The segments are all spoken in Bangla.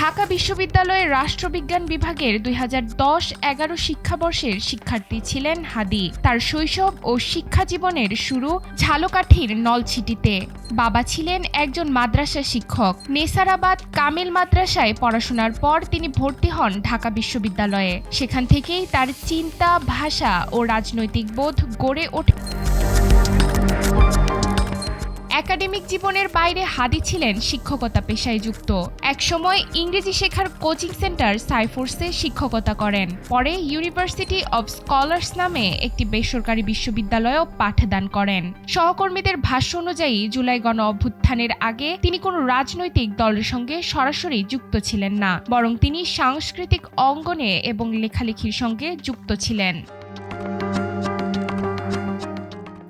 ঢাকা বিশ্ববিদ্যালয়ের রাষ্ট্রবিজ্ঞান বিভাগের 2010-11 শিক্ষাবর্ষের শিক্ষার্থী ছিলেন হাদি। তার শৈশব ও শিক্ষা জীবনের শুরু ঝালকাঠির নলছিটিতে। বাবা ছিলেন একজন মাদ্রাসা শিক্ষক। নেসারাবাদ কামিল মাদ্রাসায় পড়াশোনার পর তিনি ভর্তি হন ঢাকা বিশ্ববিদ্যালয়ে। সেখান থেকেই তার চিন্তা, ভাষা ও রাজনৈতিক বোধ গড়ে ওঠে। একাডেমিক জীবনের বাইরে হাদি ছিলেন শিক্ষকতা পেশায় যুক্ত। একসময় ইংরেজি শেখার কোচিং সেন্টার সাইফোর্সে শিক্ষকতা করেন। পরে ইউনিভার্সিটি অব স্কলার্স নামে একটি বেসরকারি বিশ্ববিদ্যালয়েও পাঠদান করেন। সহকর্মীদের ভাষ্য অনুযায়ী জুলাই গণ অভ্যুত্থানের আগে তিনি কোনো রাজনৈতিক দলের সঙ্গে সরাসরি যুক্ত ছিলেন না, বরং তিনি সাংস্কৃতিক অঙ্গনে এবং লেখালেখির সঙ্গে যুক্ত ছিলেন।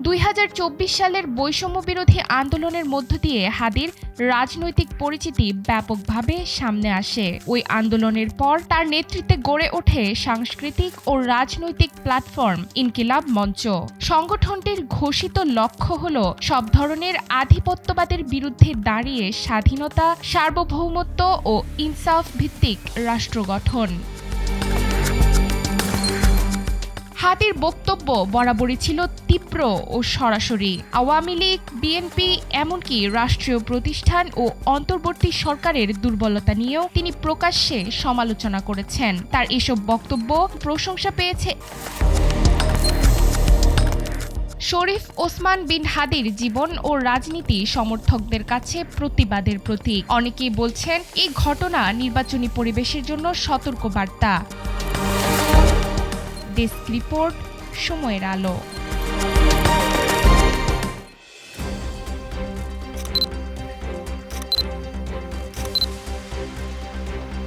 2024 সালের বৈষম্য বিরোধী আন্দোলনের মধ্য দিয়ে হাদির রাজনৈতিক পরিচিতি ব্যাপকভাবে সামনে আসে। ওই আন্দোলনের পর তার নেতৃত্বে গড়ে ওঠে সাংস্কৃতিক ও রাজনৈতিক প্ল্যাটফর্ম ইনকিলাব মঞ্চ। সংগঠনটির ঘোষিত লক্ষ্য হল সব ধরনের আধিপত্যবাদের বিরুদ্ধে দাঁড়িয়ে স্বাধীনতা, সার্বভৌমত্ব ও ইনসাফ ভিত্তিক রাষ্ট্র গঠন। হাদির বক্তব্য বরাবরই ছিল তীব্র ও সরাসরি। আওয়ামী লীগ, বিএনপি এমনকি রাষ্ট্রীয় প্রতিষ্ঠান ও অন্তর্বর্তী সরকারের দুর্বলতা নিয়েও তিনি প্রকাশ্যে সমালোচনা করেছেন। তার এসব বক্তব্য প্রশংসা পেয়েছে শরীফ ওসমান বিন হাদির জীবন ও রাজনীতি সমর্থকদের কাছে প্রতিবাদের প্রতীক। অনেকেই বলছেন এই ঘটনা নির্বাচনী পরিবেশের জন্য সতর্কবার্তা। ডেস্ক রিপোর্ট, সময়ের আলো।